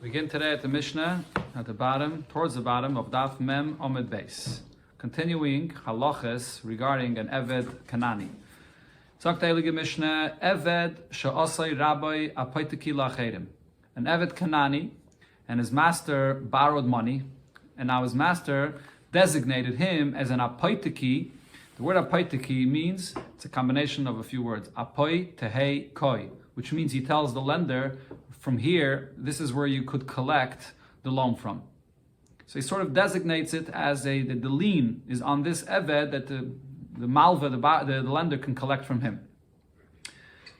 We begin today at the Mishnah, at the bottom, towards the bottom of Daf Mem Omid Beis. Continuing halachas regarding an Eved Kanani. Sagt der Heilige Mishnah, Eved she'osay rabbi apoitiki la'cherim. An Eved Kanani, and his master borrowed money, and now his master designated him as an apoitiki. The word apoitiki means, it's a combination of a few words, apoi tehei koi, which means he tells the lender, from here, this is where you could collect the loan from. So he sort of designates it as the lien is on this Eved that the malva, the lender can collect from him.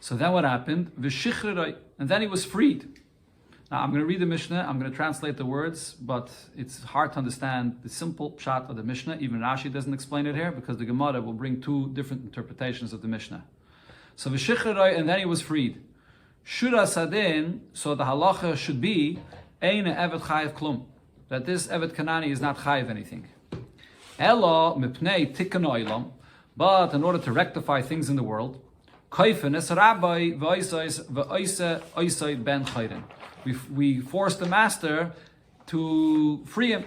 So then what happened? And then he was freed. Now I'm going to read the Mishnah, I'm going to translate the words, but it's hard to understand the simple pshat of the Mishnah. Even Rashi doesn't explain it here because the Gemara will bring two different interpretations of the Mishnah. So and then he was freed. Shura Sadin, so the halacha should be Eine Evet Chayev Klum, that this Evet Kanani is not Chayev anything. Elo Mipnei Tikkun Olam, but in order to rectify things in the world, Kaifen es Rabbi V'Oisei Ben Chayrin. We force the master to free him,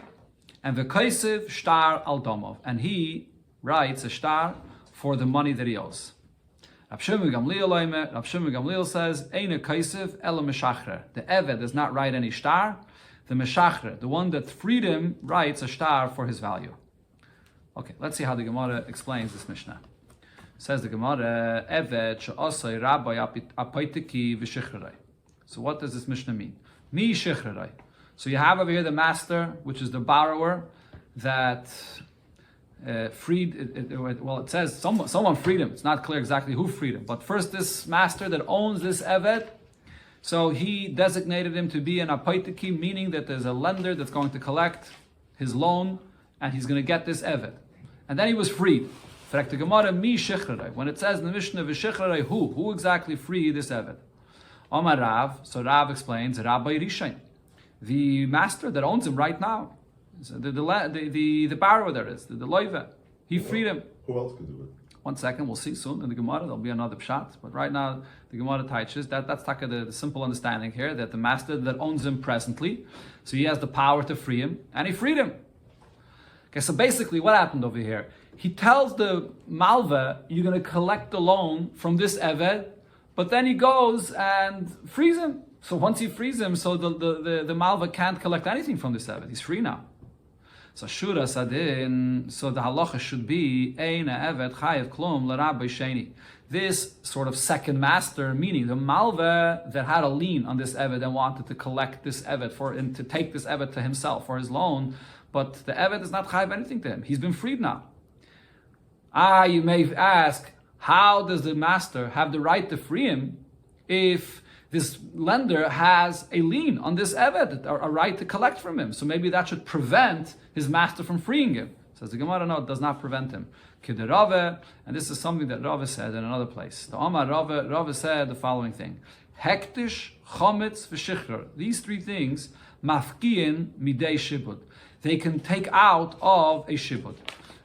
and V'Kaisev Shtar Al Domov, and he writes a shtar for the money that he owes. Rav Shimon Gamliel says, Eine Kaisiv Ela Meshachrer. The Eved does not write any shtar. The Meshachrer, the one that freed him, writes a shtar for his value. Okay, let's see how the Gemara explains this Mishnah. Says the Gemara, Eved she'osay rabbi apoitiki v'shichrei. So what does this Mishnah mean? Mi shichrei. So you have over here the master, which is the borrower, that freed, it says someone freed him. It's not clear exactly who freed him. But first, this master that owns this Eved, so he designated him to be an apoitiki, meaning that there's a lender that's going to collect his loan, and he's going to get this Eved. And then he was freed. When it says in the Mishnah, who exactly freed this Eved? Omar Rav, so Rav explains, Rabbi Rishain, the master that owns him right now. So the borrower there is, the loiva. He freed him. Who else could do it? 1 second, we'll see soon in the Gemara. There'll be another pshat. But right now, the Gemara teaches that's the simple understanding here, that the master that owns him presently, so he has the power to free him, and he freed him. Okay, so basically what happened over here? He tells the malva, you're going to collect the loan from this Eved, but then he goes and frees him. So once he frees him, so the malva can't collect anything from this Eved. He's free now. So Shura Sadin, so the halacha should be Eine Evet Chayev Klum L'Rabbi Sheni. This sort of second master, meaning the malva that had a lien on this Eved and wanted to collect this Eved and to take this Eved to himself for his loan, but the Eved is not Chayev anything to him. He's been freed now. You may ask, how does the master have the right to free him if this lender has a lien on this Eved, a right to collect from him? So maybe that should prevent his master from freeing him. Says the Gemara, no, it does not prevent him. Rave, and this is something that Rave said in another place. The Omar Rave said the following thing: Hektish, Chometz, v'Shichrer. These three things, mafkiin midei shibud. They can take out of a shibud.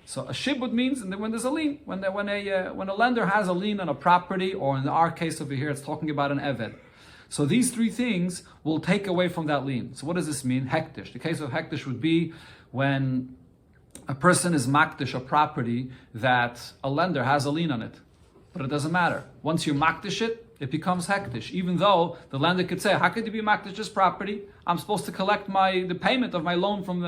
So a shibud means when there's a lien, when a lender has a lien on a property, or in our case over here, it's talking about an Eved. So these three things will take away from that lien. So what does this mean? Hektish. The case of hektish would be when a person is makdish a property that a lender has a lien on it. But it doesn't matter. Once you makdish it, it becomes hektish. Even though the lender could say, how could you be makdish this property? I'm supposed to collect the payment of my loan from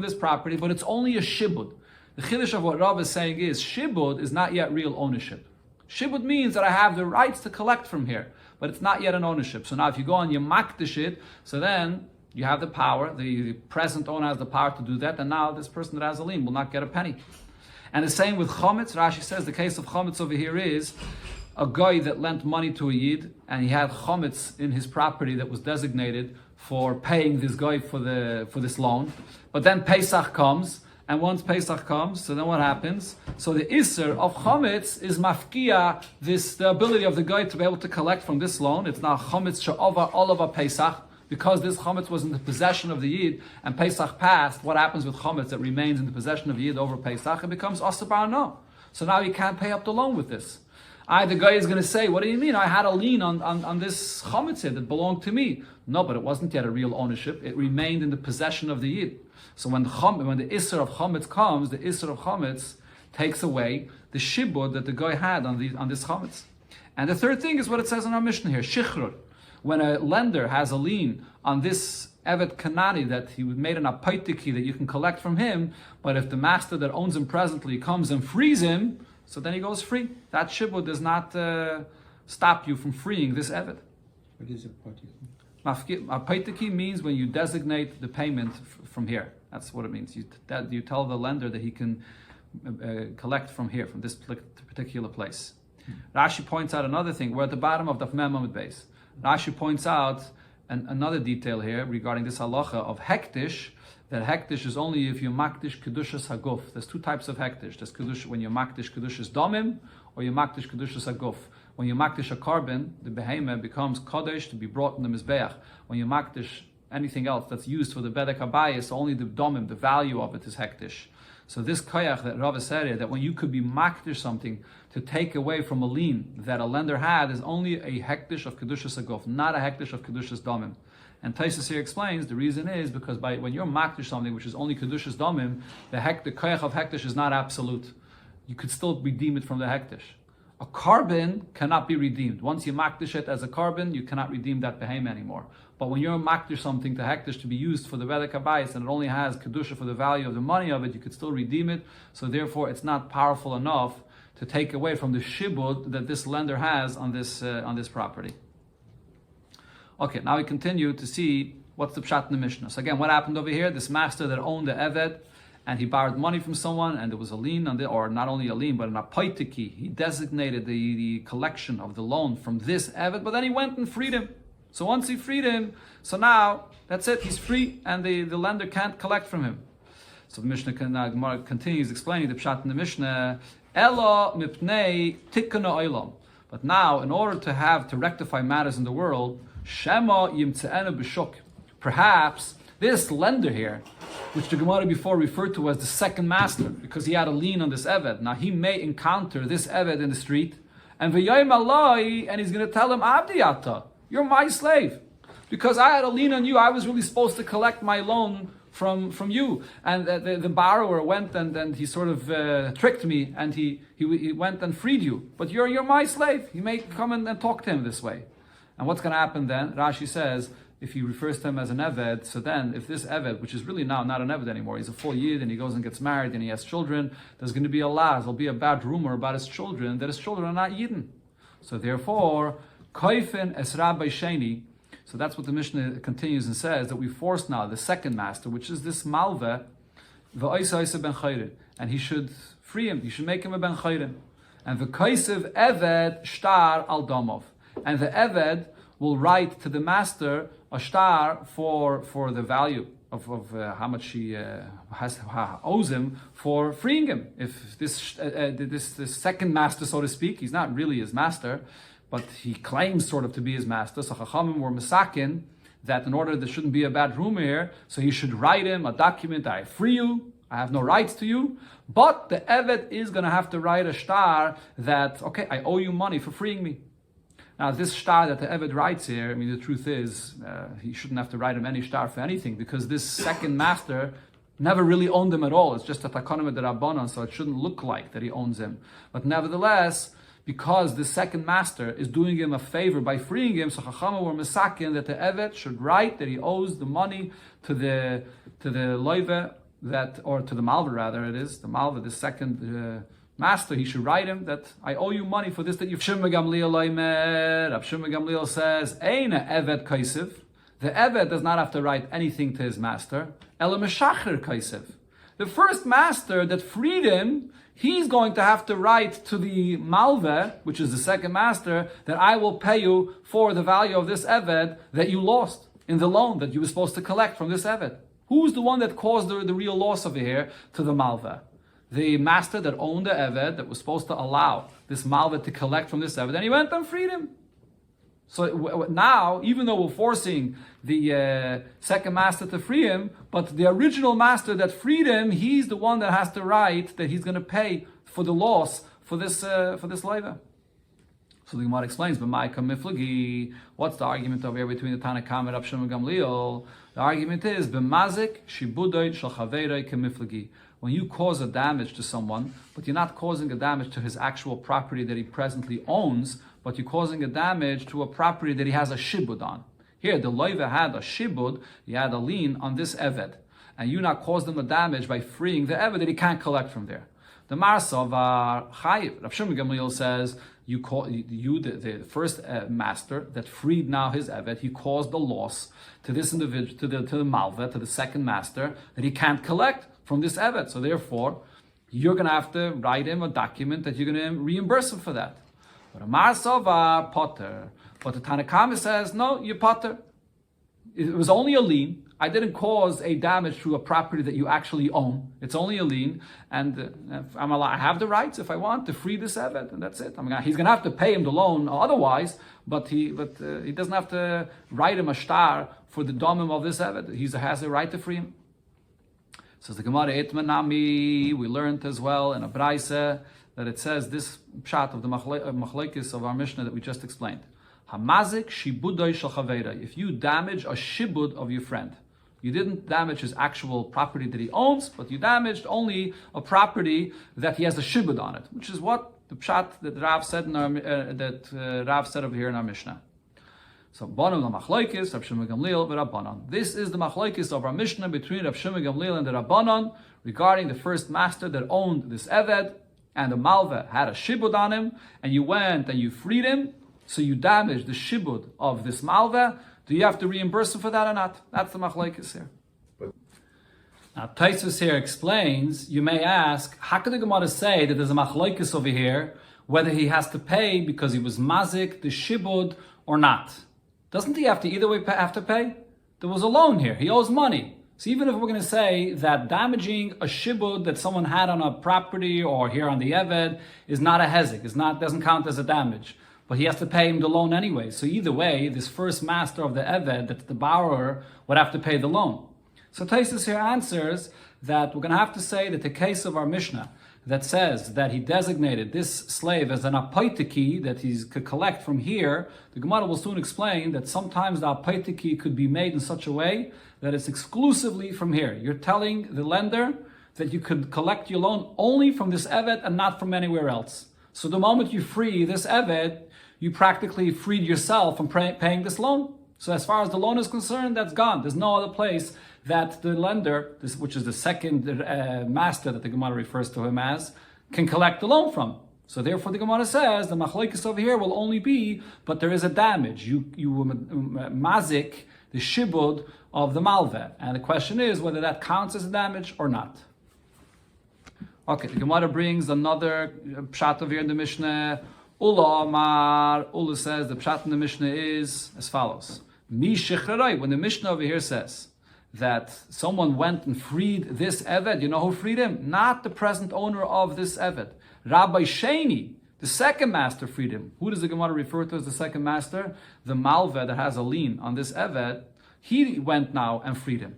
this property, but it's only a shibud. The chiddush of what Rav is saying is, shibud is not yet real ownership. Shibud means that I have the rights to collect from here, but it's not yet an ownership. So now if you go and you makdish it, so then you have the power, the present owner has the power to do that, and now this person that has a lien will not get a penny. And the same with chometz. Rashi says the case of chometz over here is a guy that lent money to a yid, and he had chometz in his property that was designated for paying this guy for this loan. But then Pesach comes, and once Pesach comes, so then what happens? So the Isser of Chometz is mafkia, the ability of the guy to be able to collect from this loan. It's now Chometz she'ova olava Pesach, because this Chometz was in the possession of the Yid, and Pesach passed. What happens with Chometz that remains in the possession of the Yid over Pesach? It becomes Asabar no. So now he can't pay up the loan with this. The guy is going to say, what do you mean? I had a lien on this chametz that belonged to me. No, but it wasn't yet a real ownership. It remained in the possession of the Yid. So when the Isser of chametz comes, the Isser of chametz takes away the shibud that the guy had on this chametz. And the third thing is what it says in our Mishnah here, shichrur. When a lender has a lien on this Evet Kanani that he made an apaitiki that you can collect from him, but if the master that owns him presently comes and frees him, so then he goes free. That shibud does not stop you from freeing this Evet. What is a apaitiki? Apaitiki means when you designate the payment from here. That's what it means. You tell the lender that he can collect from here, from this particular place. Rashi points out another thing. We're at the bottom of Daf Mem Amud Beis. Rashi points out another detail here regarding this halacha of hektish, that hektish is only if you makdish kedushas haguf. There's two types of hektish. There's kedush when you makdish kedushas domim, or you makdish kedushas haguf. When you makdish a carbon, the behemoth becomes kodesh to be brought in the mizbeach. When you makdish anything else that's used for the bedek habayis, only the domim, the value of it is hektish. So this koyach that Rav said, that when you could be makdish something to take away from a lien that a lender had, is only a hektish of kedushas haguf, not a hektish of kedushas domim. And Taisus here explains the reason is because when you're makdish something which is only kedushas domim, the koyach of hektish is not absolute. You could still redeem it from the hektish. A carbon cannot be redeemed. Once you makdish it as a carbon, you cannot redeem that behemoth anymore. But when you're makdish something to hektish to be used for the bedek habayis, and it only has kedusha for the value of the money of it, you could still redeem it. So therefore, it's not powerful enough to take away from the shibud that this lender has on this property. Okay, now we continue to see what's the pshat in the Mishnah. So again, what happened over here? This master that owned the eved, and he borrowed money from someone, and there was a lien on or not only a lien, but an apaitiki. He designated the collection of the loan from this eved, but then he went and freed him. So once he freed him, so now that's it, he's free, and the lender can't collect from him. So the Mishnah Gemara continues explaining the pshat in the Mishnah, Ela mipnei tikkuna olam. But now, in order to rectify matters in the world, Shema yimtze'enu b'shuk. Perhaps this lender here, which the Gemara before referred to as the second master, because he had a lien on this eved. Now he may encounter this eved in the street, and v'yayim alai, and he's going to tell him, Abdiyata, you're my slave. Because I had a lien on you, I was really supposed to collect my loan from you. And the borrower went and he sort of tricked me, and he went and freed you. But you're my slave. He may come and talk to him this way. And what's going to happen then? Rashi says, if he refers to him as an Eved, so then if this Eved, which is really now not an Eved anymore, he's a full Yid and he goes and gets married and he has children, there's going to be a laz, there'll be a bad rumor about his children, that his children are not Yidden. So therefore, Koifen Esra Sheni. So that's what the Mishnah continues and says, that we force now the second master, which is this Malve, V'oisa ben Chayrin, and he should free him, he should make him a ben Chayrin. And V'koisev Eved Shtar Al Domov. And the Eved will write to the master a shtar for the value of how much he owes him for freeing him. If this second master, so to speak, he's not really his master, but he claims sort of to be his master. So Chachamim were misakin that in order there shouldn't be a bad rumor here, so he should write him a document, I free you, I have no rights to you, but the Eved is going to have to write a shtar that, okay, I owe you money for freeing me. Now, this shtar that the Eved writes here, I mean, the truth is, he shouldn't have to write him any shtar for anything, because this second master never really owned him at all. It's just a takonim de rabbanon, so it shouldn't look like that he owns him. But nevertheless, because the second master is doing him a favor by freeing him, so Chachamim were misakin that the Eved should write that he owes the money to the loive, or to the malva rather, it is, the malva, the second master, he should write him that I owe you money for this that you've Shimon Gamliel Oimer. Rab Shimon Gamliel says, Eina Eved Kaisev. The Eved does not have to write anything to his master. Ela Meshacher Kaisev. The first master that freed him, he's going to have to write to the Malve, which is the second master, that I will pay you for the value of this Eved that you lost in the loan that you were supposed to collect from this Eved. Who's the one that caused the real loss over here to the Malve? The master that owned the Eved, that was supposed to allow this Malva to collect from this Eved, and he went and freed him. So now, even though we're forcing the second master to free him, but the original master that freed him, he's the one that has to write that he's going to pay for the loss for this leiva. So the Gemara explains, "B'maika miflagi." What's the argument over here between the Tanna Kamma and Rav Shimon Gamliel? The argument is b'mazik shibudoy shel chaverei kemiflagi. When you cause a damage to someone, but you're not causing a damage to his actual property that he presently owns, but you're causing a damage to a property that he has a shibud on. Here, the loiva had a shibud, he had a lien on this eved, and you not caused him a damage by freeing the eved that he can't collect from there. The Marsav Chayiv, Rav Shimon Gamliel says, the first master that freed now his eved, he caused the loss to this individual, to the malva, to the second master, that he can't collect from this eved. So therefore, you're going to have to write him a document that you're going to reimburse him for that. But a Marsav Potter. But the Tanna Kamma says, no, you potter. It was only a lien. I didn't cause a damage to a property that you actually own. It's only a lien, and I have the rights if I want to free this eved, and that's it. He's going to have to pay him the loan otherwise, but he doesn't have to write him a star for the domim of this eved. He has a right to free him. Says the Gemara Etmanami. We learned as well in a Braise that it says this pshat of the machlekes of our Mishnah that we just explained. Hamazik shibudoy shel chaveira. If you damage a shibud of your friend, you didn't damage his actual property that he owns, but you damaged only a property that he has a shibud on it, which is what the pshat that Rav said Rav said over here in our Mishnah. So Bonim la machlokes Rav Shimon Gamliel v'Rabbanan. This is the machlokes of our Mishnah between Rav Shimon Gamliel and the Rabbanan regarding the first master that owned this eved, and the malva had a shibud on him, and you went and you freed him. So you damaged the shibud of this malva. Do you have to reimburse him for that or not? That's the machlokes here. Now Taisus here explains, you may ask, how could the Gemara say that there's a machlokes over here, whether he has to pay because he was mazik, the shibud, or not? Doesn't he have to either way have to pay? There was a loan here. He owes money. So even if we're going to say that damaging a shibud that someone had on a property or here on the eved is not a hezek, doesn't count as a damage. But he has to pay him the loan anyway. So either way, this first master of the eved, that's the borrower, would have to pay the loan. So Taisus here answers that we're going to have to say that the case of our Mishnah that says that he designated this slave as an apaitiki that he could collect from here, the Gemara will soon explain that sometimes the apaitiki could be made in such a way that it's exclusively from here. You're telling the lender that you could collect your loan only from this eved and not from anywhere else. So the moment you free this eved, you practically freed yourself from paying this loan. So as far as the loan is concerned, that's gone. There's no other place that the lender, which is the second master that the Gemara refers to him as, can collect the loan from. So therefore the Gemara says, the machlokes over here will only be, but there is a damage. You mazik, the shibud of the malva. And the question is whether that counts as a damage or not. Okay, the Gemara brings another pshat over here in the Mishnah. Ula says the pshat in the Mishnah is as follows. When the Mishnah over here says that someone went and freed this eved, you know who freed him? Not the present owner of this eved. Rabbi Sheni, the second master, freed him. Who does the Gemara refer to as the second master? The malva that has a lien on this eved. He went now and freed him.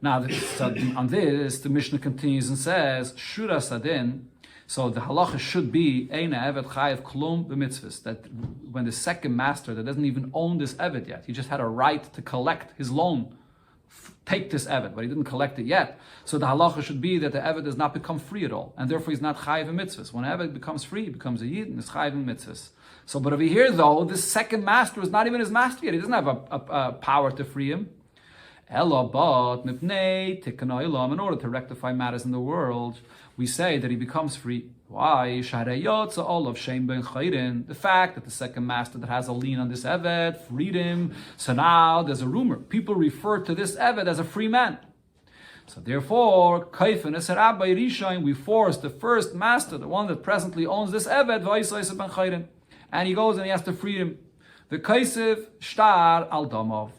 Now, on this, the Mishnah continues and says, Shura Sadin. So the halacha should be Eina Evet Chayev Klum b'mitzvahs, that when the second master that doesn't even own this evet yet, he just had a right to collect his loan, take this evet, but he didn't collect it yet. So the halacha should be that the evet does not become free at all, and therefore he's not Chayev in mitzvahs. When an evet becomes free, he becomes a yid and is Chayev in mitzvahs. So, but over here though, this second master is not even his master yet. He doesn't have a power to free him. In order to rectify matters in the world, we say that he becomes free. Why? The fact that the second master that has a lien on this eved freed him. So now there's a rumor. People refer to this eved as a free man. So therefore, we force the first master, the one that presently owns this eved, and he goes and he has to free him. The kaisiv shtar al damov.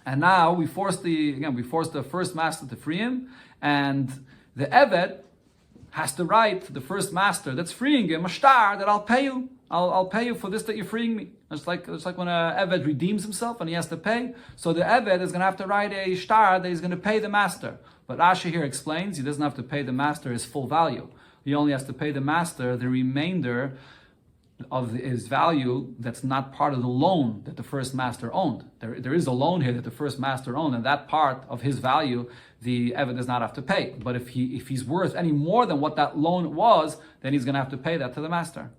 And now we force the first master to free him, and the eved has to write to the first master that's freeing him a shtar that I'll pay you. I'll pay you for this that you're freeing me. It's like when an eved redeems himself and he has to pay. So the eved is going to have to write a shtar that he's going to pay the master. But Rashi here explains he doesn't have to pay the master his full value. He only has to pay the master the remainder of his value that's not part of the loan that the first master owned. There is a loan here that the first master owned, and that part of his value the Eved does not have to pay. But if he's worth any more than what that loan was, then he's going to have to pay that to the master.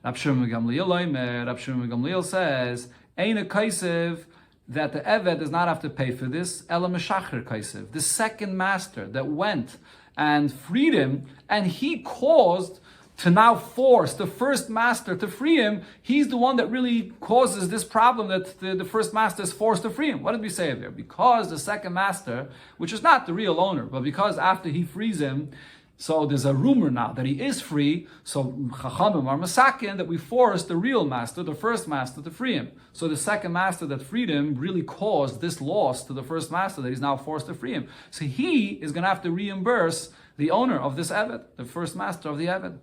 Rab Shimon Gamliel says, Ein a kaisev, that the Eved does not have to pay for this, Ela Meshacher kaisev. The second master that went and freed him, and he caused to now force the first master to free him, he's the one that really causes this problem that the first master is forced to free him. What did we say there? Because the second master, which is not the real owner, but because after he frees him, so there's a rumor now that he is free, so Chachamim are masakin that we forced the real master, the first master, to free him. So the second master that freed him really caused this loss to the first master that he's now forced to free him. So he is going to have to reimburse the owner of this Eved, the first master of the Eved.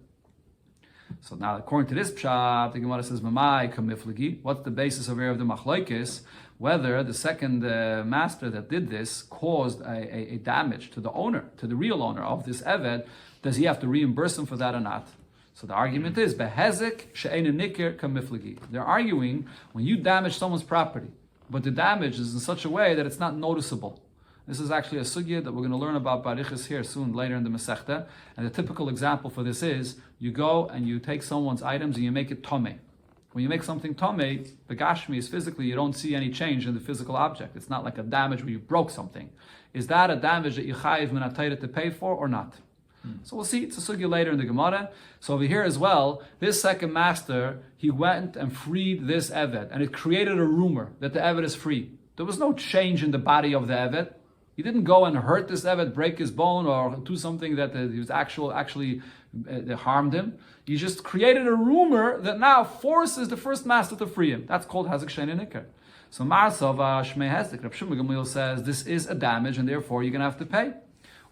So now, according to this pshat, the Gemara says, "Mamai kamiflagi." What's the basis of the machlokes? Whether the second master that did this caused a damage to the owner, to the real owner of this eved, does he have to reimburse him for that or not? So the argument is, "Behezek she'ein nikir kamiflagi." They're arguing when you damage someone's property, but the damage is in such a way that it's not noticeable. This is actually a sugya that we're going to learn about barichas here soon, later in the Masechta. And the typical example for this is, you go and you take someone's items and you make it tomei. When you make something tomei, the gashmi is physically, you don't see any change in the physical object. It's not like a damage where you broke something. Is that a damage that you chayiv min hatayra to pay for or not? So we'll see, it's a sugya later in the Gemara. So over here as well, this second master, he went and freed this eved, and it created a rumor that the eved is free. There was no change in the body of the eved. He didn't go and hurt this Eved, break his bone, or do something that he was actually harmed him. He just created a rumor that now forces the first master to free him. That's called Hazak Shein Nikar. So Marsava Shmei Hezek, Rab Shimon Gamliel says this is a damage, and therefore you're going to have to pay.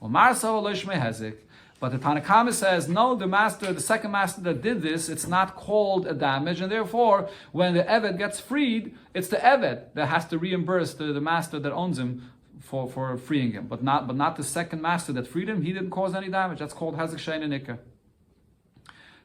Well, Marsava Lo Shmei Hezek. But the Tanakama says, no, the second master that did this, it's not called a damage, and therefore, when the Eved gets freed, it's the Eved that has to reimburse the master that owns him for freeing him, but not the second master that freed him. He didn't cause any damage. That's called Hazak Shein Nikar.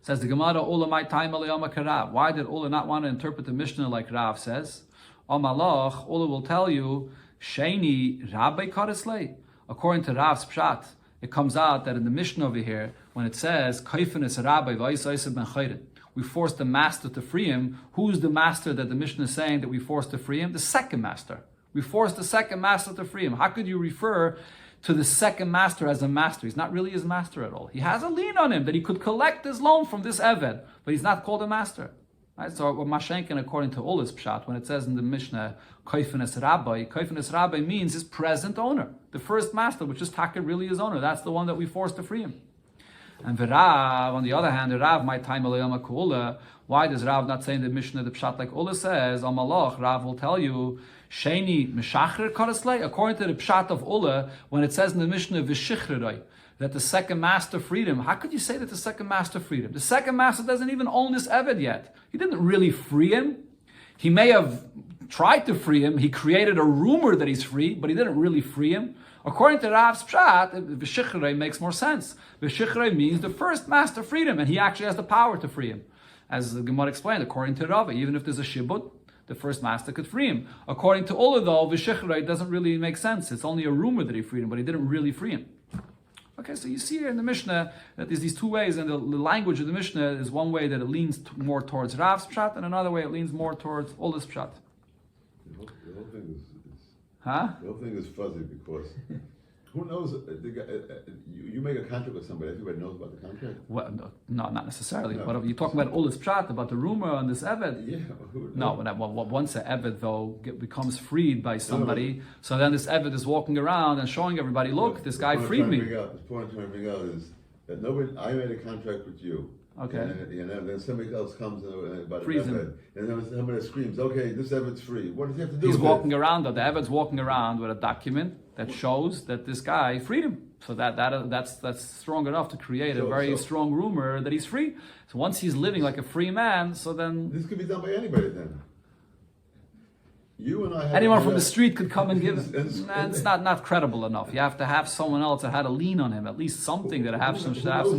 Says the Gemara, Ula my time Karav. Why did Ula not want to interpret the Mishnah like Rav says? Malach, Ula will tell you, Sheini Rabbi Karislei. According to Rav's pshat, it comes out that in the Mishnah over here, when it says Kaifanis Rabbi V'Isaisid Ben Chayred, we forced the master to free him. Who's the master that the Mishnah is saying that we forced to free him? The second master. We forced the second master to free him. How could you refer to the second master as a master? He's not really his master at all. He has a lien on him that he could collect his loan from this Eved, but he's not called a master. Right? So Mashenkin, according to Ola's pshat, when it says in the Mishnah, Kaifanis Rabbi means his present owner. The first master, which is Taka really his owner. That's the one that we forced to free him. And Rav, on the other hand, the Rav, my time Ula. Why does Rav not say in the Mishnah the pshat like Ula says? Malach, Rav will tell you, Sheni Meshacher Karaslei, according to the pshat of Ula, when it says in the Mishnah V'Shichrei, that the second master freed him. How could you say that the second master freed him? The second master doesn't even own this Eved yet. He didn't really free him. He may have tried to free him. He created a rumor that he's free, but he didn't really free him. According to Rav's pshat, V'Shichrei makes more sense. V'Shichrei means the first master freed him, and he actually has the power to free him. As the Gemara explained, according to Rava, even if there's a shibud, the first master could free him. According to Ola, though, V'Shichrei doesn't really make sense. It's only a rumor that he freed him, but he didn't really free him. Okay, so you see here in the Mishnah that there's these two ways, and the language of the Mishnah is one way that it leans more towards Rav's pshat, and another way it leans more towards Ola's pshat. The whole thing is Huh? The whole thing is fuzzy because who knows? You make a contract with somebody. Everybody knows about the contract. Well, no, not necessarily. No. But if you're talking about Ola's pshat, about the rumor on this Eved. Yeah. No, once an Eved though becomes freed by somebody, so then this Eved is walking around and showing everybody, look, this guy freed me. The point I'm trying to bring out is that I made a contract with you. Okay. And then somebody else comes about Frees an him. Eved, and then somebody screams, "Okay, this Eved's free." What does he have to do? He's with walking it? around, though. The Eved's walking around with a document that shows that this guy freed him. So that's strong enough to create a very strong rumor that he's free. So once he's living like a free man, so then This could be done by anybody then. You and I have Anyone from the street could come and give it. It's not credible enough. You have to have someone else that had a lien on him, at least something that have some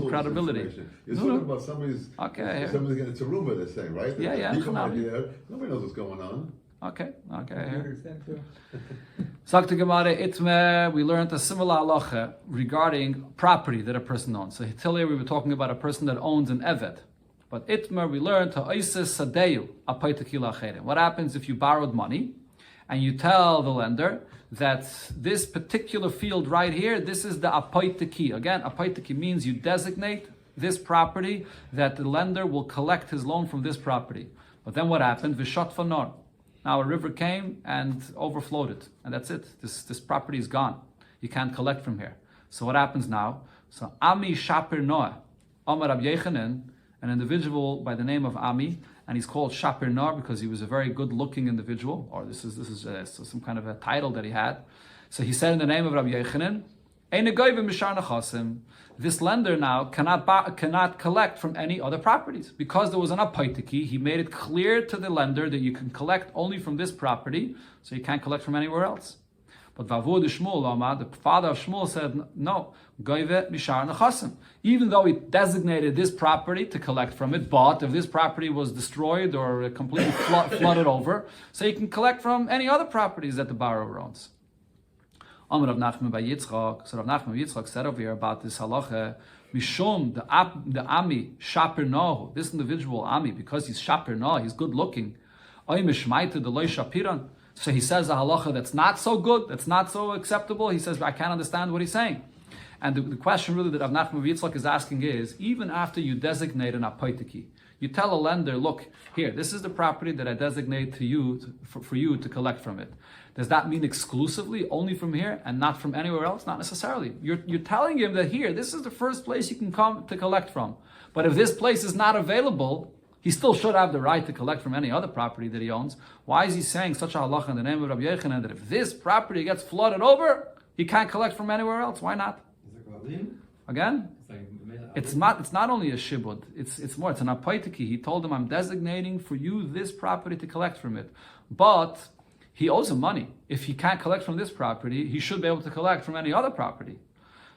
credibility. You're talking about somebody's. Okay. It's a rumor they're saying, right? Yeah. You come out here, nobody knows what's going on. Okay. Sagt Gemara Itme, we learned a similar halacha regarding property that a person owns. So Hitler, we were talking about a person that owns an eved. But Itmer, we learned to Isis Sadeyu, a paitakila achere. What happens if you borrowed money and you tell the lender that this particular field right here, this is the apaitaki. Again, apaitaki means you designate this property that the lender will collect his loan from this property. But then what happened? Vishat fanor. Now a river came and overflowed it, and that's it. This property is gone. You can't collect from here. So what happens now? So Ami Shapir Noah, Amar Rab Yechanan, an individual by the name of Ami, and he's called Shapir Nar because he was a very good-looking individual, or this is some kind of a title that he had. So he said in the name of Rabbi Yechanan, this lender now cannot collect from any other properties. Because there was an apaitiki, he made it clear to the lender that you can collect only from this property, so you can't collect from anywhere else. But Vavud Shmuel, the father of Shmuel, said, no, goive mishar nechasim. Even though he designated this property to collect from it, but if this property was destroyed or completely flooded over, so you can collect from any other properties that the borrower owns. Amar Rav Nachman by Yitzchak. So Rav Nachman by Yitzchak said over here about this halacha, Mishum, the Ami, Shapir Nohu, this individual Ami, because he's Shapir Nohu, he's good looking, Oy Mishmaita the Loy Shapiran. So he says a halacha that's not so good, that's not so acceptable. He says, I can't understand what he's saying. And the question really that Rav Nachman Yitzchak is asking is, even after you designate an apaitiki, you tell a lender, look, here, this is the property that I designate to you, for you to collect from it. Does that mean exclusively only from here and not from anywhere else? Not necessarily. You're telling him that here, this is the first place you can come to collect from. But if this place is not available, he still should have the right to collect from any other property that he owns. Why is he saying such a halacha in the name of Rabbi Yechanan that if this property gets flooded over, he can't collect from anywhere else? Why not? Again? It's not only a shibud. It's more. It's an apaitiki. He told him, I'm designating for you this property to collect from it. But he owes him money. If he can't collect from this property, he should be able to collect from any other property.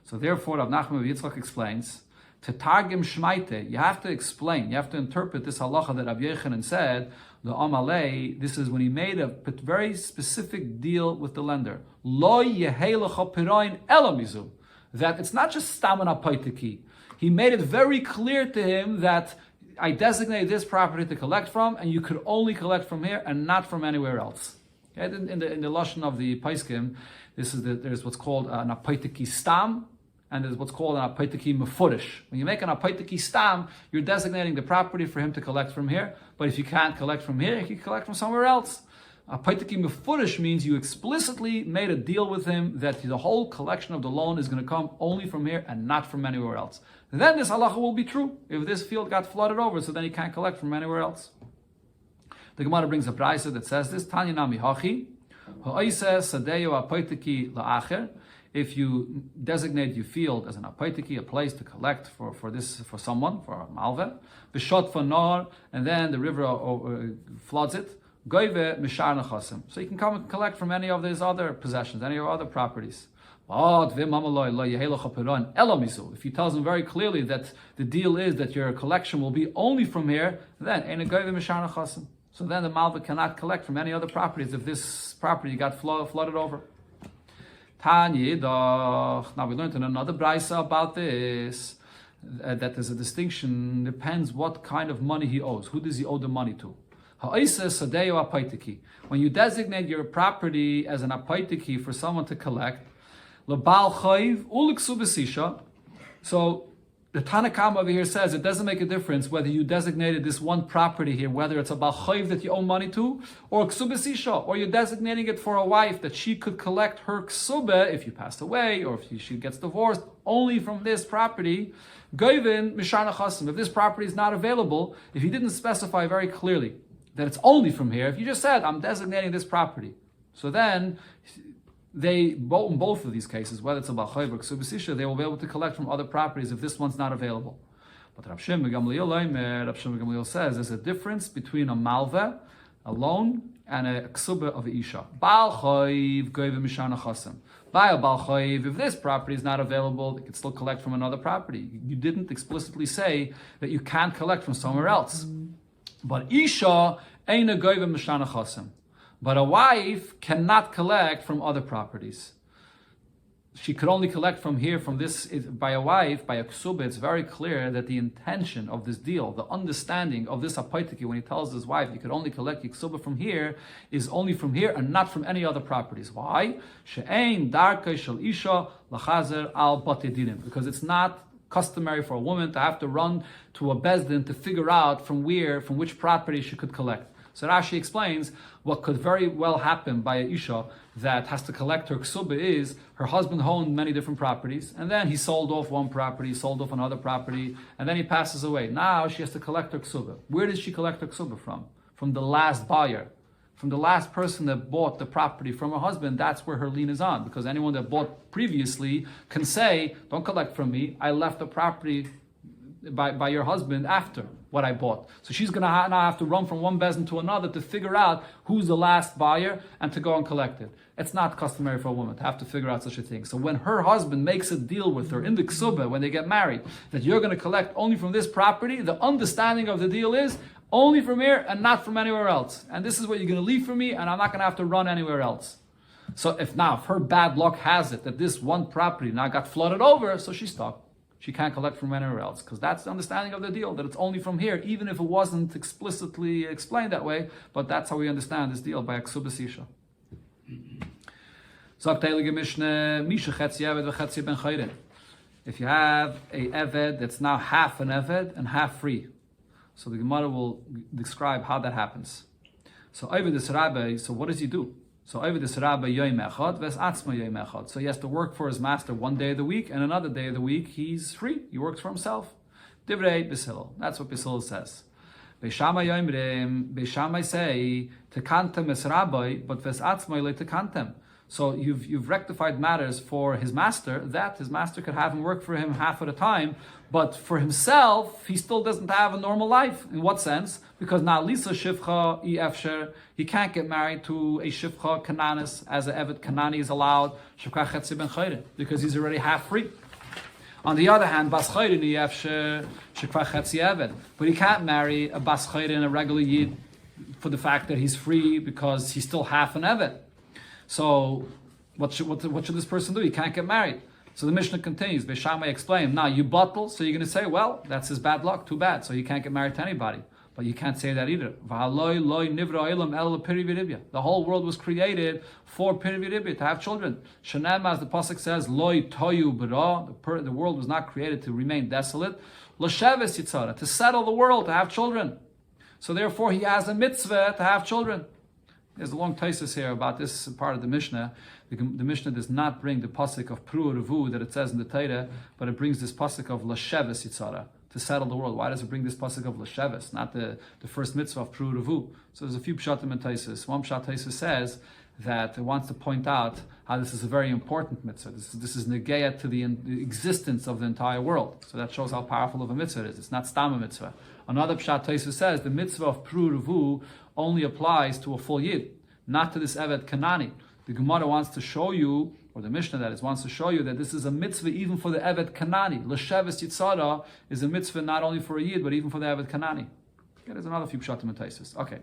So therefore, Rav Nachman Yitzchak explains, to targim shmaite, you have to explain, you have to interpret this halacha that Rav Yechanan said, the amalei, this is when he made a very specific deal with the lender. Lo yehelecha pirayin elamizu. That it's not just staman apaitiki. He made it very clear to him that I designate this property to collect from, and you could only collect from here and not from anywhere else. Okay? In the lashon of the paiskim, there's what's called an apaitiki stam, and there's what's called an apaitiki mefurish. When you make an apaitiki stam, you're designating the property for him to collect from here. But if you can't collect from here, he can collect from somewhere else. Apaitiki mefurish means you explicitly made a deal with him that the whole collection of the loan is going to come only from here and not from anywhere else. Then this halacha will be true. If this field got flooded over, so then he can't collect from anywhere else. The Gemara brings a brayso that says this: Tanya nami hachi, ha'isa sadeyo apaitiki la'acher. If you designate your field as an apaitiki, a place to collect for someone, for a malve, b'shot fanor, and then the river floods it, goive mishar nechasim. So you can come and collect from any of these other possessions, any of other properties. If he tells him very clearly that the deal is that your collection will be only from here, then ein goive mishar nechasim. So then the malve cannot collect from any other properties if this property got flooded over. Now we learned in another brayso about this, that there's a distinction, depends what kind of money he owes. Who does he owe the money to? When you designate your property as an apaitiki for someone to collect, so the Tanakam over here says it doesn't make a difference whether you designated this one property here, whether it's a Baal Chayv that you owe money to, or Ksubesisha, or you're designating it for a wife that she could collect her Ksube if you passed away, or if she gets divorced, only from this property. Goivin Mishar Nechasim. If this property is not available, if you didn't specify very clearly that it's only from here, if you just said, I'm designating this property, so then in both of these cases, whether it's a Baal Chayv or Ksubesisha, they will be able to collect from other properties if this one's not available. But Rav Shimon ben Gamliel says there's a difference between a malva a loan and a ksuba of the isha. Baal choiv goyve mishana chasim. By a Baal choiv, if this property is not available, they can still collect from another property. You didn't explicitly say that you can't collect from somewhere else. But isha ain't a goyve mishana chasim. But a wife cannot collect from other properties. She could only collect from here, from this, by a wife, by a ksuba. It's very clear that the intention of this deal, the understanding of this apoitiki, when he tells his wife, you could only collect ksuba from here, is only from here and not from any other properties. Why? She'ein darkei shel isha lachazer al batedinim. Because it's not customary for a woman to have to run to a bezdin to figure out from which property she could collect. So Rashi explains what could very well happen by a isha that has to collect her ksuba is her husband owned many different properties, and then he sold off one property, sold off another property, and then he passes away. Now she has to collect her ksuba. Where does she collect her ksuba from? From the last buyer. From the last person that bought the property from her husband. That's where her lien is on, because anyone that bought previously can say, don't collect from me, I left the property by your husband after what I bought. So she's going to now have to run from one bezin to another to figure out who's the last buyer and to go and collect it. It's not customary for a woman to have to figure out such a thing. So when her husband makes a deal with her in the ksuba, when they get married, that you're going to collect only from this property, the understanding of the deal is only from here and not from anywhere else. And this is what you're going to leave for me, and I'm not going to have to run anywhere else. So if her bad luck has it that this one property now got flooded over, so she's stuck. She can't collect from anywhere else, because that's the understanding of the deal, that it's only from here, even if it wasn't explicitly explained that way, but that's how we understand this deal by a ksubas isha. If you have a eved that's now half an eved and half free, so the Gemara will describe how that happens. So eved is rabbi, so what does he do? So he has to work for his master one day of the week, and another day of the week he's free. He works for himself. Divrei B'Hillel. That's what B'Hillel says. Beishamai say tekantem es rabbi, but ves atzmai le tekantem. So you've rectified matters for his master, that his master could have him work for him half of the time, but for himself, he still doesn't have a normal life. In what sense? Because now Lisa Shivcha Efsher, he can't get married to a Shivcha Kananis as an Evet Kanani is allowed, Shivcha Chetzi Ben Chayre, because he's already half free. On the other hand, Bas Chayre Efsher, Shivcha Chetzi Evet, but he can't marry a Bas Chayre and a regular Yid for the fact that he's free because he's still half an Evet. So what should this person do? He can't get married. So the Mishnah continues. Beishamai explained, now you bottle, so you're going to say, well, that's his bad luck, too bad, so you can't get married to anybody. But you can't say that either. The whole world was created for Piriviribya, to have children. Shanem, as the Pasuk says, Loi toyu bara, the world was not created to remain desolate. L'sheves yitzara, to settle the world, to have children. So therefore he has a mitzvah to have children. There's a long thesis here about this part of the Mishnah. The Mishnah does not bring the pasuk of Pru Revu that it says in the Torah, but it brings this pasuk of Lasheves Yitzara, to settle the world. Why does it bring this pasuk of Lasheves, not the first mitzvah of Pru Revu? So there's a few pshatim and thesis. One pshat thesis says that it wants to point out how this is a very important mitzvah. This is negeya to the existence of the entire world. So that shows how powerful of a mitzvah it is. It's not stam a mitzvah. Another pshat thesis says the mitzvah of Pru Revu only applies to a full yid, not to this Evet Kanani. The Gemara wants to show you, or the Mishnah that is, wants to show you that this is a mitzvah even for the Evet Kanani. L'sheves Yitzara is a mitzvah not only for a yid, but even for the Evet Kanani. Okay, there's another few pshatim and taisus. Okay.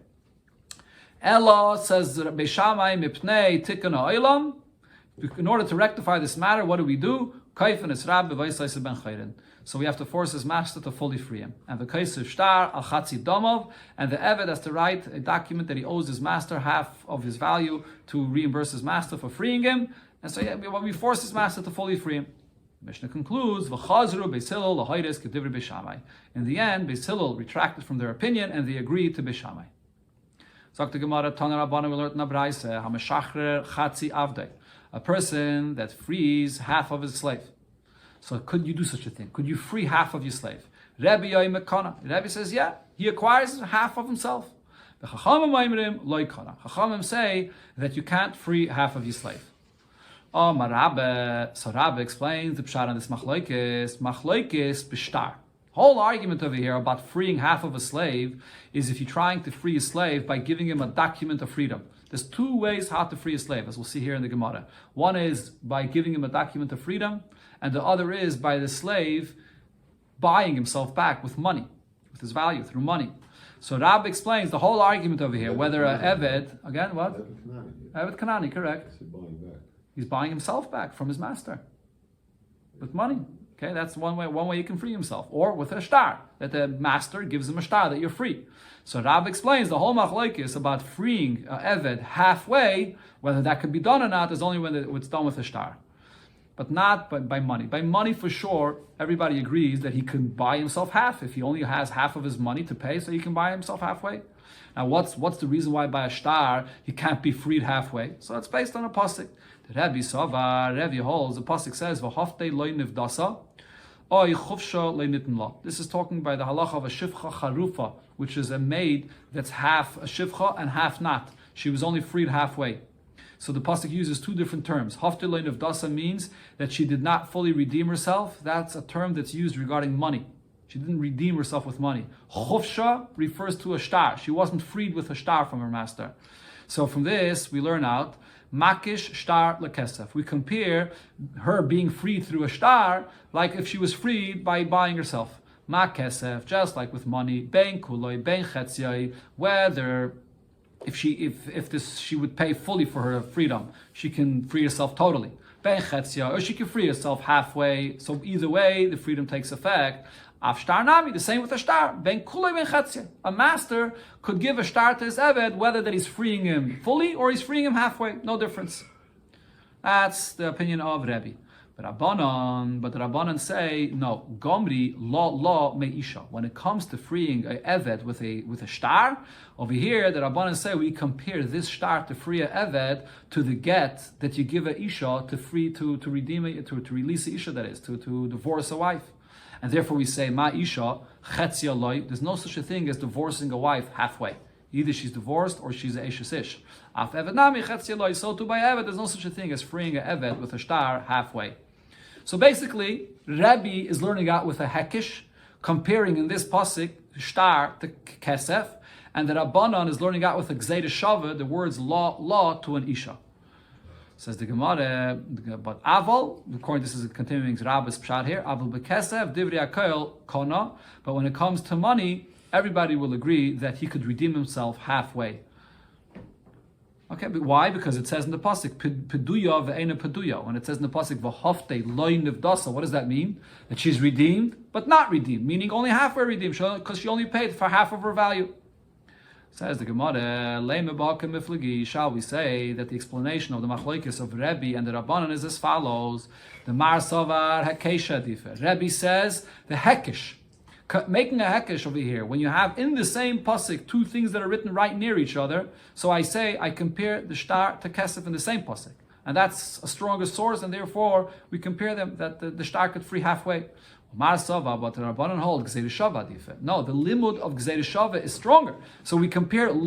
Ella says Beishamai mipnei tikkun ha'olam. In order to rectify this matter, what do we do? Kaifin es rab b'vaisais ben chayrin. So we have to force his master to fully free him. And the kaisiv shtar al chatzi domov, and the eved has to write a document that he owes his master half of his value to reimburse his master for freeing him. And so we force his master to fully free him. Mishnah concludes, v'chazru Beis Hillel l'hoyres kedivri Beishamai. In the end, Beis Hillel retracted from their opinion and they agreed to Beishamai. Sagt the Gemara, Tana Rabbanu, we learned in a Braise, hameshachrer chatzi avdei, a person that frees half of his slave. So could you do such a thing? Could you free half of your slave? Rebbe says, yeah, he acquires half of himself. The Chachamim say that you can't free half of your slave. So Rabbe explains the pshat on this machlokes b'shtar. Whole argument over here about freeing half of a slave is if you're trying to free a slave by giving him a document of freedom. There's two ways how to free a slave, as we'll see here in the Gemara. One is by giving him a document of freedom, and the other is by the slave buying himself back with money, with his value, through money. So Rab explains the whole argument over here, whether a Eved, again, what? Eved Kanani, correct. He's buying himself back from his master with money. Okay, that's one way he can free himself. Or with a shtar, that the master gives him a shtar that you're free. So Rab explains the whole machlokes about freeing Eved halfway, whether that could be done or not, is only when it's done with a shtar. But not by money. By money, for sure, everybody agrees that he can buy himself half if he only has half of his money to pay, so he can buy himself halfway. Now, what's the reason why by a shtar he can't be freed halfway? So it's based on a pasuk. The Rebbe Savar, Rebbe holds, the pasuk says, "V'hoftei loy nivdasa, oy chufsha loy nitn la." This is talking by the halacha of a shivcha charufa, which is a maid that's half a shivcha and half not. She was only freed halfway. So the pasuk uses two different terms. Hoftei loy nivdasa means that she did not fully redeem herself. That's a term that's used regarding money. She didn't redeem herself with money. Chufsha refers to a shtar. She wasn't freed with a shtar from her master. So from this, we learn out, makish shtar lekesef. We compare her being freed through a shtar like if she was freed by buying herself. Makesef, just like with money, ben kuloi, ben chetziyai, whether if she would pay fully for her freedom, she can free herself totally. Ben chetziyai, or she can free herself halfway. So either way, the freedom takes effect. Av shtar nami, the same with a shtar. Ben kulei ben chetziyai. A master could give a shtar to his eved, whether that he's freeing him fully or he's freeing him halfway. No difference. That's the opinion of Rebbe. But the Rabbanan say, no, Gomri, law me isha. When it comes to freeing a eved with a shtar, over here, the Rabbanan say we compare this shtar to free a eved to the get that you give a isha to redeem it, to release a isha, that is, to divorce a wife. And therefore we say, ma isha, chetzia loy, there's no such a thing as divorcing a wife halfway. Either she's divorced or she's a eshes ish. Af eved nami chetzia loy, so to by eved, there's no such a thing as freeing a eved with a shtar halfway. So basically, Rebbe is learning out with a hekish, comparing in this pasuk shtar to kesef, and the Rabbanan is learning out with a gzeira shava, the words law to an isha. Says the Gemara, but aval, according to this is continuing Rabbi's pshat here, aval bekesef divrei hakoil kona, but when it comes to money, everybody will agree that he could redeem himself halfway. Okay, but why? Because it says in the pasuk peduya ve'ena peduya. When it says in the pasuk v'hoftei loy nivdasa, what does that mean? That she's redeemed, but not redeemed, meaning only halfway redeemed, because she only paid for half of her value. Says the Gemara, shall we say that the explanation of the machlokes of Rebbe and the Rabbanan is as follows? The Mar Savar Hekesha Difer. Rebbe says the Hekesh. Making a hekesh over here, when you have in the same pasuk two things that are written right near each other, so I say I compare the shtar to kesef in the same pasuk, and that's a stronger source, and therefore we compare them that the shtar could free halfway. Mar Sava, but the Rabbanan hold gzeira shava dife. No, the limud of gzeira shava is stronger, so we compare the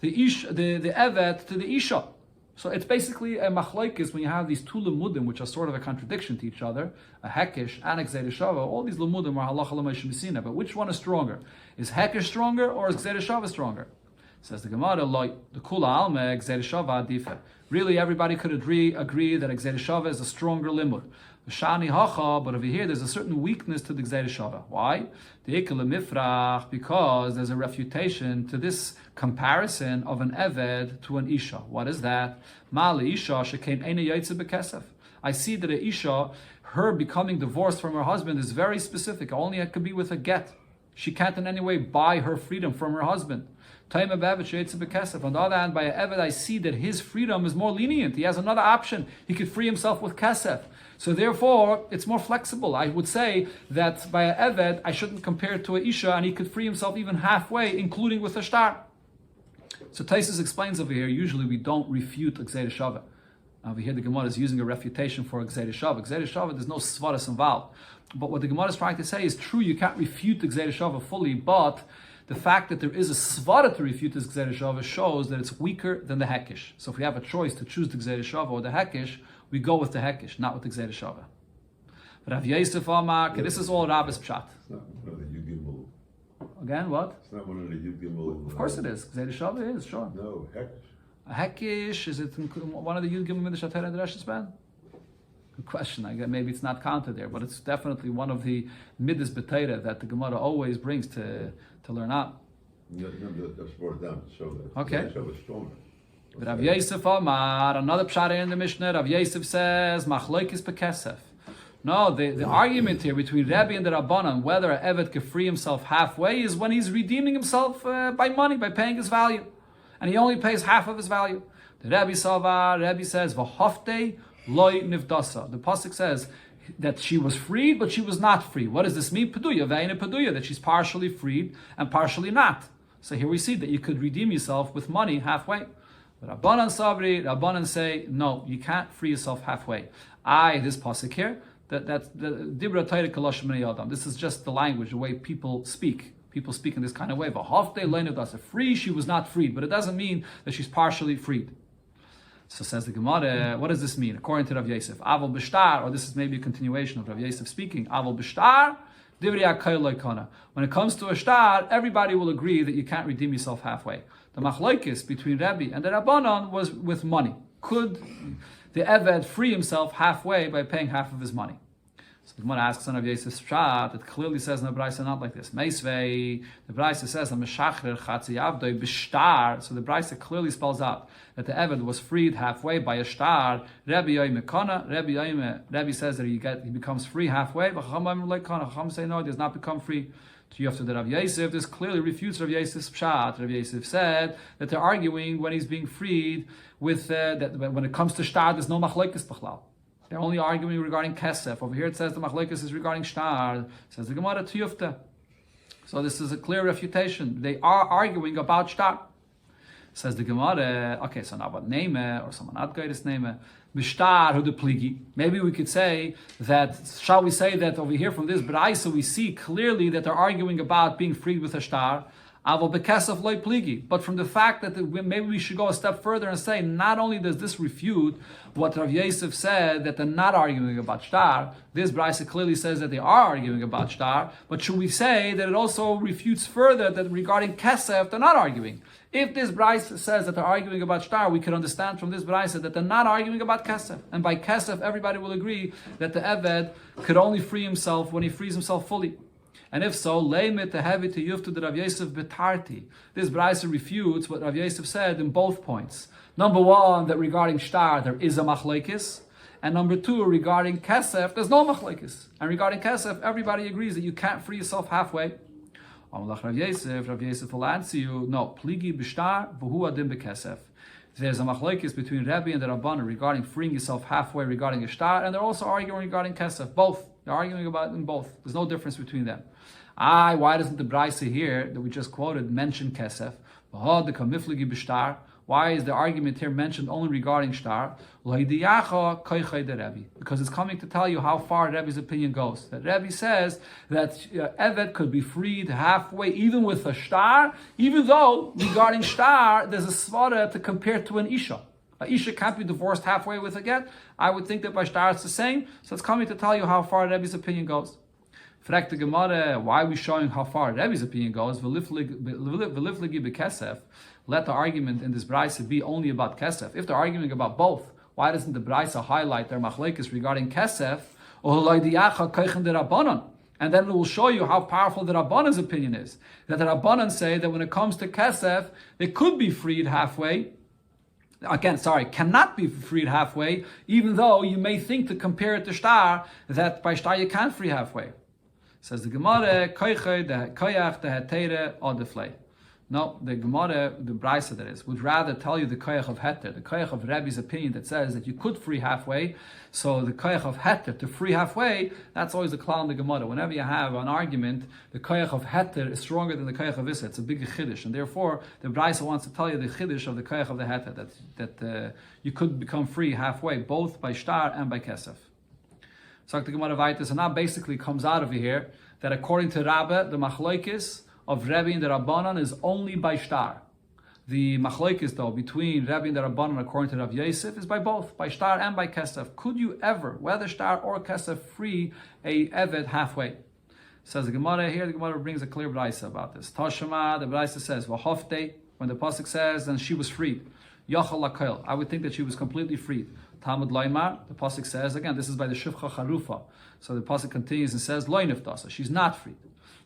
evet to the isha. So it's basically a machlokes when you have these two limudim, which are sort of a contradiction to each other, a hekesh and a gzeira shava. All these limudim are halacha l'moshe misina, but which one is stronger? Is hekesh stronger or is gzeira shava stronger? Says the Gemara, the kula alme gzeira shava adifa. Really, everybody could agree that a gzeira shava is a stronger limud. Shani hacha, but over here there's a certain weakness to the gzeira shava. Why? The ikele mifrach, because there's a refutation to this comparison of an eved to an isha. What is that? Mali isha shekein ene yaitze bekesef. I see that a isha, her becoming divorced from her husband is very specific. Only it could be with a get. She can't in any way buy her freedom from her husband. On the other hand, by a eved, I see that his freedom is more lenient. He has another option. He could free himself with kesef. So therefore, it's more flexible. I would say that by a eved, I shouldn't compare it to a isha, and he could free himself even halfway, including with a shtar. So Taisus explains over here, usually we don't refute a gzeira shava. Over here the Gemara is using a refutation for a gzeira shava. Gzeira shava, there's no svaras involved. But what the Gemara is trying to say is true, you can't refute the gzeira shava fully, but the fact that there is a svara to refute this gzeira shava shows that it's weaker than the hekesh. So if we have a choice to choose the gzeira shava or the hekesh, we go with the hekesh, not with the gzeira shava. Rav Yosef Amar, okay, this is all Rabbi's pshat. It's not one of the Yud Gimel. Again, what? It's not one of the Yud Gimel. Of course it is. Zayde Shabbat is, sure. No, heck. A hekish, is it one of the Yud Gimel Midrash Atera Dresh's ban? Good question. I guess maybe it's not counted there, but it's definitely one of the Midas B'Teira that the Gemara always brings to learn out. Just wrote it down to show that. Okay. Show it's stronger. Rav Yosef Amar, another pshat in the Mishnah, Rav Yosef says, Machloikis Bekesef. No, the argument here between Rebbe and the Rabbanan, whether an Eved can free himself halfway, is when he's redeeming himself by money, by paying his value. And he only pays half of his value. The Rebbe says, V'hofte loy nivdasa. The Pasuk says that she was freed, but she was not free. What does this mean? Peduya, ve'ene peduya, that she's partially freed and partially not. So here we see that you could redeem yourself with money halfway. But Rabbanan say, no, you can't free yourself halfway. This Pasuk here, that's the Dibra Torah Kalosh Bnei Adam. This is just the language, the way people speak. People speak in this kind of way. Free, she was not freed, but it doesn't mean that she's partially freed. So says the Gemara, what does this mean? According to Rav Yosef, Aval Bishtar, or this is maybe a continuation of Rav Yosef speaking, Aval Bishtar, when it comes to a shtar, everybody will agree that you can't redeem yourself halfway. The machlokes between Rebbe and the Rabbanan was with money. Could the Eved free himself halfway by paying half of his money? So the Gemara asks on Rav Yosef's pshat, it clearly says in the Brisa not like this. Meisvei, the Brisa says, "Meshachrer chatzi avdoi b'shtar." So the Brisa clearly spells out that the Eved was freed halfway by a shtar. Rebbe says that he becomes free halfway. Chacham say no, he does not become free. To Yofta the Rav Yosef, this clearly refutes Rav Yosef's pshat. Rav Yosef said that they're arguing when he's being freed with that when it comes to shtar, there's no machlokes b'chlal. They're only arguing regarding kesef. Over here it says the machlokes is regarding shtar. Says the Gemara to Yofta. So this is a clear refutation. They are arguing about shtar. Says the Gemara. Okay, so now about neme or someone not going to neme. Bishtar who the pligi. Maybe we could say that. Shall we say that over here from this brayso we see clearly that they're arguing about being freed with a shtar. Aval bekesef loy pligi. But from the fact that maybe we should go a step further and say not only does this refute what Rav Yosef said that they're not arguing about shtar, this brayso clearly says that they are arguing about shtar. But should we say that it also refutes further that regarding kesef they're not arguing? If this brayso says that they're arguing about shtar, we could understand from this brayso that they're not arguing about kesef. And by kesef, everybody will agree that the Eved could only free himself when he frees himself fully. And if so, leimit to have it to yuftu the Rav Yosef betarti. This brayso refutes what Rav Yosef said in both points. Number one, that regarding shtar there is a machlokes, and number two, regarding kesef there's no machlokes. And regarding kesef, everybody agrees that you can't free yourself halfway. Rav Yosef will answer you, no, pligi b'shtar v'hu adim b'kesef. There's a machlokes between Rebbe and the Rabbanan regarding freeing yourself halfway regarding a shtar, and they're also arguing regarding kesef. Both. They're arguing about in both. There's no difference between them. Why doesn't the brayso here that we just quoted mention kesef? Why is the argument here mentioned only regarding shtar? Because it's coming to tell you how far Rebbe's opinion goes. That Rebbe says that Eved could be freed halfway even with a shtar, even though regarding shtar there's a svara to compare to an isha. A isha can't be divorced halfway with a get. I would think that by shtar it's the same. So it's coming to tell you how far Rebbe's opinion goes. Frag the Gemara, why are we showing how far Rebbe's opinion goes? Let the argument in this brayso be only about kesef. If they're arguing about both, why doesn't the brayso highlight their machlokes regarding kesef? And then it will show you how powerful the Rabbanan's opinion is. That the Rabbanan say that when it comes to kesef, they could be freed halfway. Cannot be freed halfway, even though you may think to compare it to shtar, that by shtar you can't free halfway. Says the Gemara, koyach the hetere or the flay. No, the Gemara, the brayso that is, would rather tell you the koyach of heter, the koyach of Rebbe's opinion that says that you could free halfway. So the koyach of heter to free halfway, that's always the klal in the Gemara. Whenever you have an argument, the koyach of heter is stronger than the koyach of issa. It's a big chiddush, and therefore the brayso wants to tell you the chiddush of the koyach of the heter, that you could become free halfway, both by shtar and by kesef. So the Gemara Vaitis, and now basically comes out of here that according to Rabbe, the machlokes of Rebbe and the Rabbanan is only by shtar. The machlokes though between Rabbi and the Rabbanan according to Rav Yosef is by both, by shtar and by kesef. Could you ever, whether shtar or kesef, free a eved halfway? Says the Gemara here. The Gemara brings a clear brayso about this. Tashema, the brayso says v'hofte, when the pasuk says, then she was freed. Yachal lakel, I would think that she was completely freed. Talmud Loimar, the pasuk says again. This is by the shivcha charufa. So the pasuk continues and says loinif dasa, she's not freed.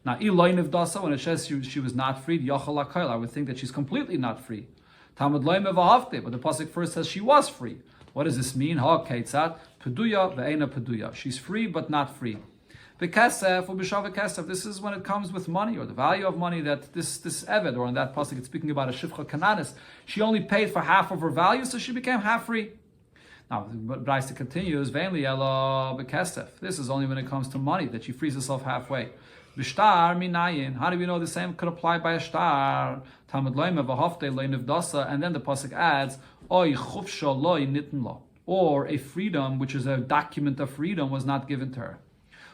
Now, loinif dasa, when it says she was not freed, yachal lakel, I would think that she's completely not free. Talmud Loimar v'hafte, but the pasuk first says she was free. What does this mean? Ha keitzat peduya ve'ena peduya. She's free but not free. V'kesef u'b'shav v'kesef. This is when it comes with money or the value of money that this eved, or in that pasuk it's speaking about a shivcha kananis. She only paid for half of her value, so she became half free. Now, the brayso continues, Ve'en ela b'kesef. This is only when it comes to money that she frees herself halfway. B'shtar minayin. How do we know the same could apply by a shtar? Talmud Loimar v'hafte loiniv dasa, and then the pasuk adds, oy chufsha loy nitten lo, or a freedom which is a document of freedom was not given to her.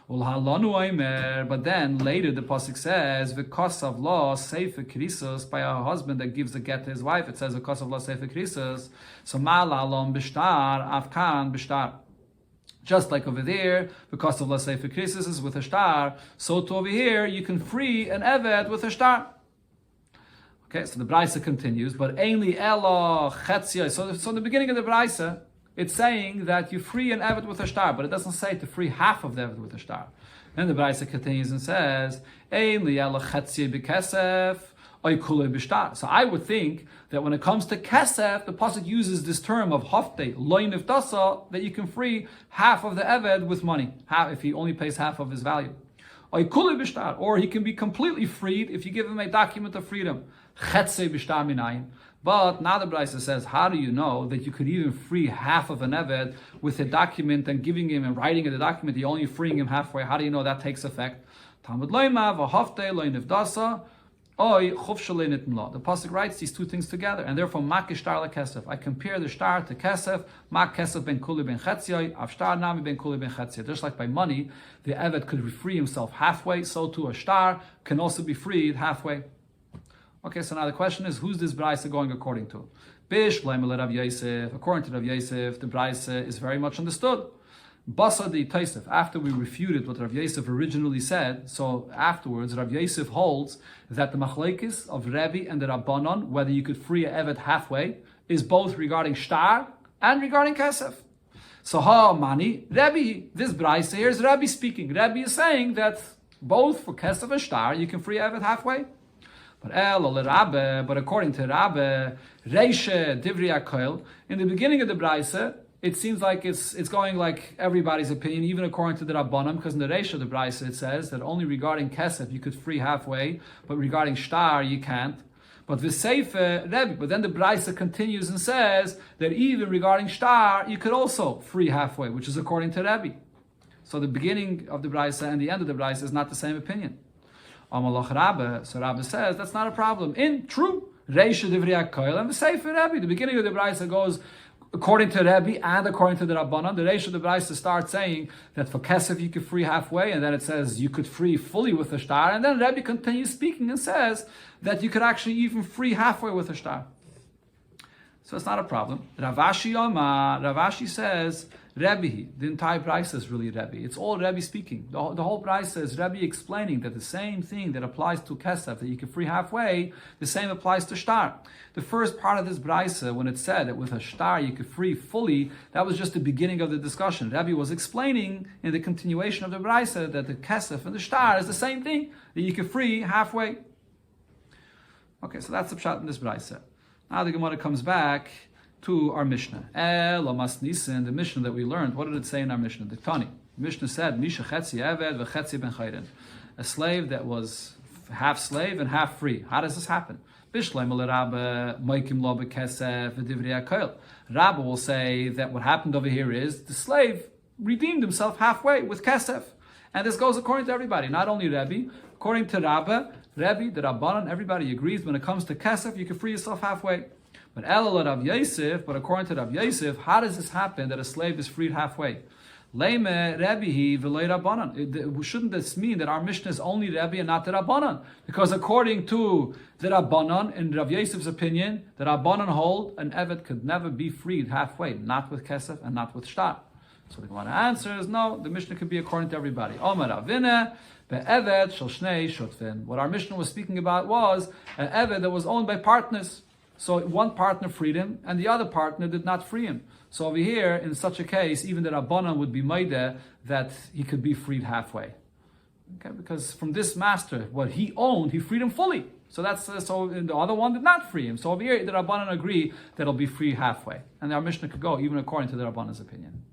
But then later the pasuk says v'kosav lo sefer krisos, by a husband that gives a get to his wife. It says v'kosav lo sefer krisos. So malalom b'shtar afkan b'shtar. Just like over there, because of la sefer krisos is with a shtar, so to over here you can free an eved with a shtar. Okay, so the brayso continues, but ainly elo chetzia. So in the beginning of the brayso, it's saying that you free an eved with a shtar, but it doesn't say to free half of the eved with a shtar. Then the brayso continues and says, ainly elo chetzia b'kesef. So I would think that when it comes to kesef, the pasuk uses this term of hafte loinif dasa, that you can free half of the eved with money, half if he only pays half of his value. Or he can be completely freed if you give him a document of freedom. But now the brayso says, how do you know that you could even free half of an eved with a document and giving him and writing in the document you're only freeing him halfway? How do you know that takes effect? Talmud Loimar v'hafte loinif dasa. The pasuk writes these two things together, and therefore mak shtar lekesef. I compare the shtar to kesef. Mak kesef ben kuli ben chetziyai, av shtar nami ben kuli ben chetziyai. Just like by money, the eved could free himself halfway, so too a shtar can also be freed halfway. Okay, so now the question is, who's this brayso going according to? Bish b'leimel Rav Yosef. According to Rav Yosef, the brayso is very much understood. Basa di Taisef, after we refuted what Rav Yosef originally said, so afterwards Rav Yosef holds that the machlekes of Rebbe and the Rabbanon, whether you could free a eved halfway, is both regarding shtar and regarding kesef. So ha mani, Rebbe, this brayso here is Rebbe speaking. Rebbe is saying that both for kesef and shtar you can free a eved halfway. But according to Rabbe, Reishe Divri Akoil, in the beginning of the brayso, it seems like it's going like everybody's opinion, even according to the Rabbanim, because in the Reisha of the brayso it says that only regarding kesef you could free halfway, but regarding shtar you can't. But v'seifer Rebbe, but then the brayso continues and says that even regarding shtar you could also free halfway, which is according to Rebbe. So the beginning of the brayso and the end of the brayso is not the same opinion. Amalach Rabbe, so Rabbe says that's not a problem. In true Reisha Divrei HaKoil and v'seifer Rebbe, the beginning of the brayso goes according to Rebbe and according to the Rabbanan. The Reish of the brayso starts saying that for kesef you could free halfway, and then it says you could free fully with a shtar, and then Rebbe continues speaking and says that you could actually even free halfway with a shtar. So it's not a problem. Ravashi says, Rebbe, the entire brayso is really Rebbe. It's all Rebbe speaking. The whole brayso is Rebbe explaining that the same thing that applies to kesef, that you can free halfway, the same applies to shtar. The first part of this brayso, when it said that with a shtar you could free fully, that was just the beginning of the discussion. Rebbe was explaining in the continuation of the brayso that the kesef and the shtar is the same thing, that you can free halfway. Okay, so that's the pshat in this brayso. Now the Gemara comes back to our Mishnah. The Mishnah that we learned, what did it say in our Mishnah? The Tani. The Mishnah said, Misha chetzi eved v'chetzi ben chayden. A slave that was half slave and half free. How does this happen? Rabba will say that what happened over here is the slave redeemed himself halfway with kesef. And this goes according to everybody, not only Rebbe. According to Rabba, Rebbe, the Rabbanan, everybody agrees when it comes to kesef, you can free yourself halfway. But according to Rav Yosef, how does this happen that a slave is freed halfway? Leime Rebbehi v'lei Rabbanan. Shouldn't this mean that our Mishnah is only Rebbe and not the Rabbanan? Because according to the Rabbanan, in Rav Yosef's opinion, the Rabbanan hold an Evet could never be freed halfway, not with Kesef and not with Shtar. So the Gemara answers, no, the Mishnah could be according to everybody. Omer Avine, be'evet shel shnei shotvin. What our Mishnah was speaking about was an Evet that was owned by partners. So one partner freed him, and the other partner did not free him. So over here, in such a case, even the Rabbanan would be maideh that he could be freed halfway. Okay, because from this master, what he owned, he freed him fully. So that's so the other one did not free him. So over here, the Rabbanan agree that it'll be free halfway, and our Mishnah could go even according to the Rabbanan's opinion.